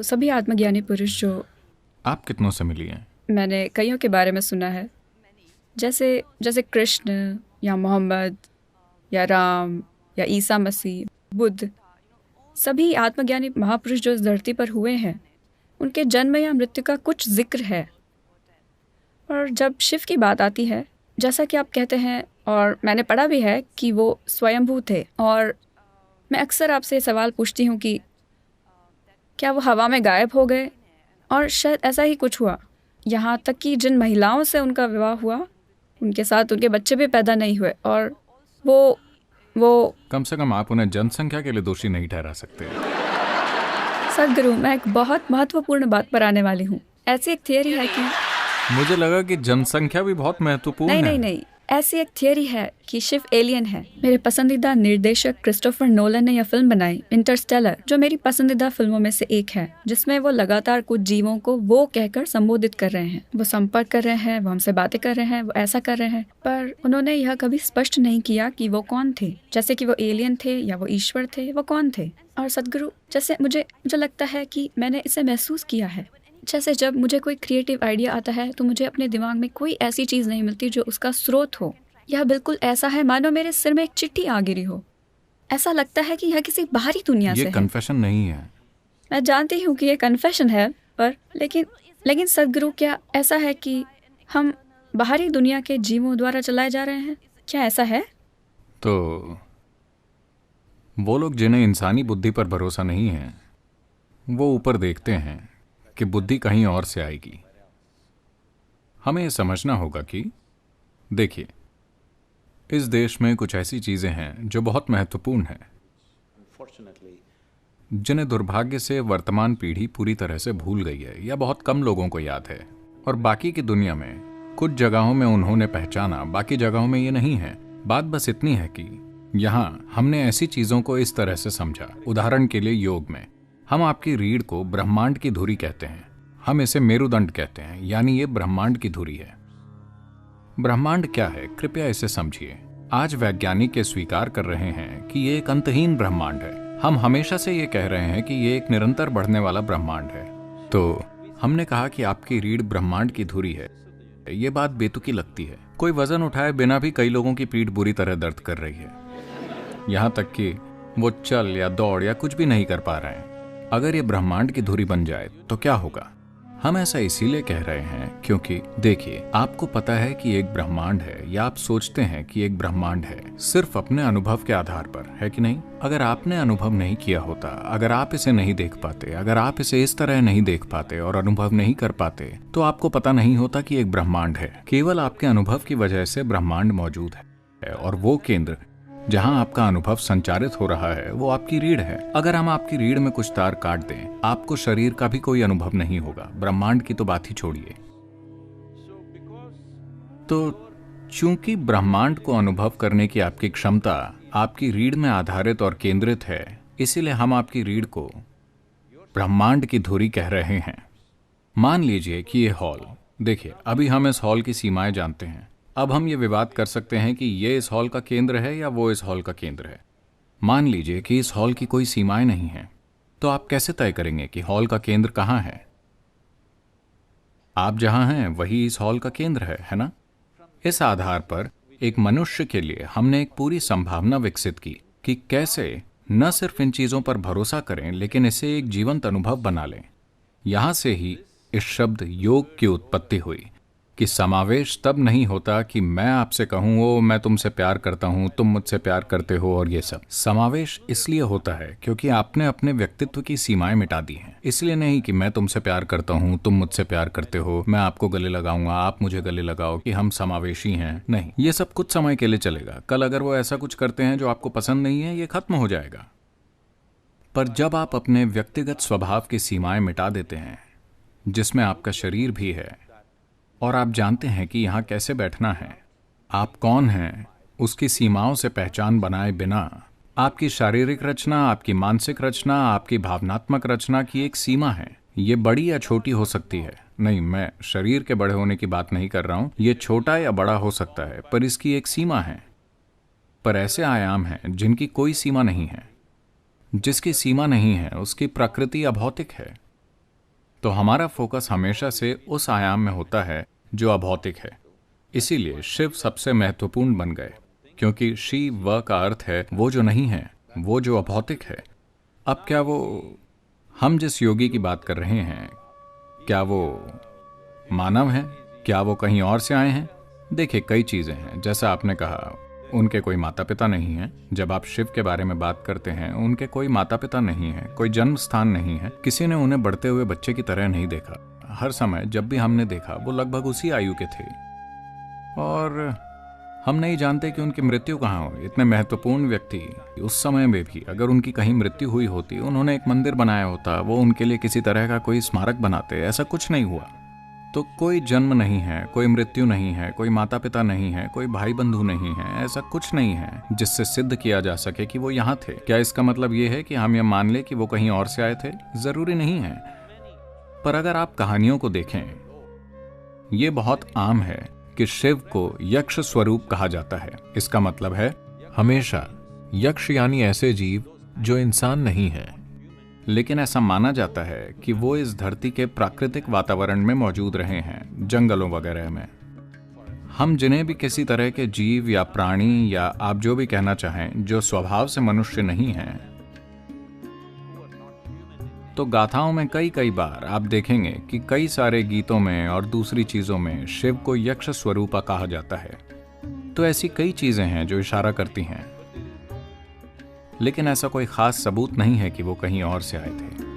सभी आत्मज्ञानी पुरुष जो आप कितनों से मिली हैं? मैंने कईयों के बारे में सुना है, जैसे जैसे कृष्ण या मोहम्मद या राम या ईसा मसीह, बुद्ध, सभी आत्मज्ञानी महापुरुष जो इस धरती पर हुए हैं, उनके जन्म या मृत्यु का कुछ जिक्र है। और जब शिव की बात आती है, जैसा कि आप कहते हैं और मैंने पढ़ा भी है कि वो स्वयंभू थे, और मैं अक्सर आपसे सवाल पूछती हूँ कि क्या वो हवा में गायब हो गए? और शायद ऐसा ही कुछ हुआ। यहाँ तक कि जिन महिलाओं से उनका विवाह हुआ, उनके साथ उनके बच्चे भी पैदा नहीं हुए। और वो कम से कम आप उन्हें जनसंख्या के लिए दोषी नहीं ठहरा सकते। सदगुरु, मैं एक बहुत महत्वपूर्ण बात पर आने वाली हूँ। ऐसी एक थियरी है कि मुझे लगा कि जनसंख्या भी बहुत महत्वपूर्ण है। नहीं, ऐसी एक थियरी है कि शिव एलियन है। मेरे पसंदीदा निर्देशक क्रिस्टोफर नोलन ने यह फिल्म बनाई, इंटरस्टेलर, जो मेरी पसंदीदा फिल्मों में से एक है, जिसमें वो लगातार कुछ जीवों को वो कहकर संबोधित कर रहे हैं। वो संपर्क कर रहे हैं, वो हमसे बातें कर रहे हैं, वो ऐसा कर रहे हैं, पर उन्होंने यह कभी स्पष्ट नहीं किया कि वो कौन थे, जैसे कि वो एलियन थे या वो ईश्वर थे, वो कौन थे। और सदगुरु, जैसे मुझे लगता है कि मैंने इसे महसूस किया है। जैसे जब मुझे कोई क्रिएटिव आइडिया आता है तो मुझे अपने दिमाग में कोई ऐसी चीज़ नहीं मिलती जो उसका स्रोत हो। यह बिल्कुल ऐसा है मानो मेरे सिर में एक चिट्ठी आ गिरी हो। ऐसा लगता है कि यह किसी बाहरी दुनिया से है। ये कन्फेशन नहीं है। मैं जानती हूँ कि ये कन्फेशन है, पर लेकिन सदगुरु, क्या ऐसा है कि हम बाहरी दुनिया के जीवों द्वारा चलाए जा रहे हैं? क्या ऐसा है? तो वो लोग जिन्हें इंसानी बुद्धि पर भरोसा नहीं है, वो ऊपर देखते हैं कि बुद्धि कहीं और से आएगी। हमें यह समझना होगा कि देखिए, इस देश में कुछ ऐसी चीजें हैं जो बहुत महत्वपूर्ण हैं, जिन्हें दुर्भाग्य से वर्तमान पीढ़ी पूरी तरह से भूल गई है या बहुत कम लोगों को याद है। और बाकी की दुनिया में कुछ जगहों में उन्होंने पहचाना, बाकी जगहों में ये नहीं है। बात बस इतनी है कि यहाँ हमने ऐसी चीजों को इस तरह से समझा। उदाहरण के लिए योग में हम आपकी रीढ़ को ब्रह्मांड की धुरी कहते हैं। हम इसे मेरुदंड कहते हैं, यानी ये ब्रह्मांड की धुरी है। ब्रह्मांड क्या है, कृपया इसे समझिए। आज वैज्ञानिक ये स्वीकार कर रहे हैं कि ये एक अंतहीन ब्रह्मांड है। हम हमेशा से ये कह रहे हैं कि ये एक निरंतर बढ़ने वाला ब्रह्मांड है। तो हमने कहा कि आपकी रीढ़ ब्रह्मांड की धुरी है। ये बात बेतुकी लगती है। कोई वजन उठाए बिना भी कई लोगों की पीठ बुरी तरह दर्द कर रही है, यहां तक कि वो चल या दौड़ या कुछ भी नहीं कर पा रहे हैं। अगर ये ब्रह्मांड की धुरी बन जाए तो क्या होगा? हम ऐसा इसीलिए कह रहे हैं क्योंकि देखिए, आपको पता है कि एक ब्रह्मांड है, या आप सोचते हैं कि एक ब्रह्मांड है, सिर्फ अपने अनुभव के आधार पर, है कि नहीं? अगर आपने अनुभव नहीं किया होता, अगर आप इसे नहीं देख पाते, अगर आप इसे इस तरह नहीं देख पाते और अनुभव नहीं कर पाते, तो आपको पता नहीं होता कि एक ब्रह्मांड है। केवल आपके अनुभव की वजह से ब्रह्मांड मौजूद है, और वो केंद्र जहां आपका अनुभव संचारित हो रहा है वो आपकी रीढ़ है। अगर हम आपकी रीढ़ में कुछ तार काट दें, आपको शरीर का भी कोई अनुभव नहीं होगा, ब्रह्मांड की तो बात ही छोड़िए। तो चूंकि ब्रह्मांड को अनुभव करने की आपकी क्षमता आपकी रीढ़ में आधारित और केंद्रित है, इसीलिए हम आपकी रीढ़ को ब्रह्मांड की धुरी कह रहे हैं। मान लीजिए कि ये हॉल, देखिए, अभी हम इस हॉल की सीमाएं जानते हैं। अब हम ये विवाद कर सकते हैं कि ये इस हॉल का केंद्र है या वो इस हॉल का केंद्र है। मान लीजिए कि इस हॉल की कोई सीमाएं नहीं हैं, तो आप कैसे तय करेंगे कि हॉल का केंद्र कहाँ है? आप जहां हैं वही इस हॉल का केंद्र है ना? इस आधार पर एक मनुष्य के लिए हमने एक पूरी संभावना विकसित की कि कैसे न सिर्फ इन चीजों पर भरोसा करें, लेकिन इसे एक जीवंत अनुभव बना लें। यहां से ही इस शब्द योग की उत्पत्ति हुई कि समावेश तब नहीं होता कि मैं आपसे कहूं ओ मैं तुमसे प्यार करता हूं, तुम मुझसे प्यार करते हो, और ये सब। समावेश इसलिए होता है क्योंकि आपने अपने व्यक्तित्व की सीमाएं मिटा दी हैं। इसलिए नहीं कि मैं तुमसे प्यार करता हूं, तुम मुझसे प्यार करते हो, मैं आपको गले लगाऊंगा, आप मुझे गले लगाओ, कि हम समावेशी हैं। नहीं, ये सब कुछ समय के लिए चलेगा। कल अगर वो ऐसा कुछ करते हैं जो आपको पसंद नहीं है, ये खत्म हो जाएगा। पर जब आप अपने व्यक्तिगत स्वभाव की सीमाएं मिटा देते हैं, जिसमें आपका शरीर भी है, और आप जानते हैं कि यहाँ कैसे बैठना है, आप कौन हैं, उसकी सीमाओं से पहचान बनाए बिना आपकी शारीरिक रचना, आपकी मानसिक रचना, आपकी भावनात्मक रचना की एक सीमा है। ये बड़ी या छोटी हो सकती है। नहीं, मैं शरीर के बड़े होने की बात नहीं कर रहा हूं। ये छोटा या बड़ा हो सकता है, पर इसकी एक सीमा है। पर ऐसे आयाम हैं जिनकी कोई सीमा नहीं है। जिसकी सीमा नहीं है उसकी प्रकृति अभौतिक है। तो हमारा फोकस हमेशा से उस आयाम में होता है जो अभौतिक है। इसीलिए शिव सबसे महत्वपूर्ण बन गए, क्योंकि शिव का अर्थ है वो जो नहीं है, वो जो अभौतिक है। अब क्या वो, हम जिस योगी की बात कर रहे हैं, क्या वो मानव हैं? क्या वो कहीं और से आए हैं? देखिए, कई चीज़ें हैं। जैसा आपने कहा, उनके कोई माता पिता नहीं हैं। जब आप शिव के बारे में बात करते हैं, उनके कोई माता पिता नहीं है, कोई जन्म स्थान नहीं है। किसी ने उन्हें बढ़ते हुए बच्चे की तरह नहीं देखा। हर समय जब भी हमने देखा, वो लगभग उसी आयु के थे। और हम नहीं जानते कि उनकी मृत्यु कहाँ हुई। इतने महत्वपूर्ण व्यक्ति उस समय में भी अगर उनकी कहीं मृत्यु हुई होती, उन्होंने एक मंदिर बनाया होता, वो उनके लिए किसी तरह का कोई स्मारक बनाते। ऐसा कुछ नहीं हुआ। तो कोई जन्म नहीं है, कोई मृत्यु नहीं है, कोई माता पिता नहीं है, कोई भाई बंधु नहीं है। ऐसा कुछ नहीं है जिससे सिद्ध किया जा सके कि वो यहाँ थे। क्या इसका मतलब ये है कि हम ये मान ले कि वो कहीं और से आए थे? जरूरी नहीं है। पर अगर आप कहानियों को देखें, ये बहुत आम है कि शिव को यक्ष स्वरूप कहा जाता है। इसका मतलब है हमेशा यक्ष यानी ऐसे जीव जो इंसान नहीं है, लेकिन ऐसा माना जाता है कि वो इस धरती के प्राकृतिक वातावरण में मौजूद रहे हैं, जंगलों वगैरह में। हम जिन्हें भी किसी तरह के जीव या प्राणी या आप जो भी कहना चाहें, जो स्वभाव से मनुष्य नहीं हैं, तो गाथाओं में कई बार आप देखेंगे कि कई सारे गीतों में और दूसरी चीजों में शिव को यक्ष स्वरूपा कहा जाता है। तो ऐसी कई चीजें हैं जो इशारा करती हैं, लेकिन ऐसा कोई खास सबूत नहीं है कि वो कहीं और से आए थे।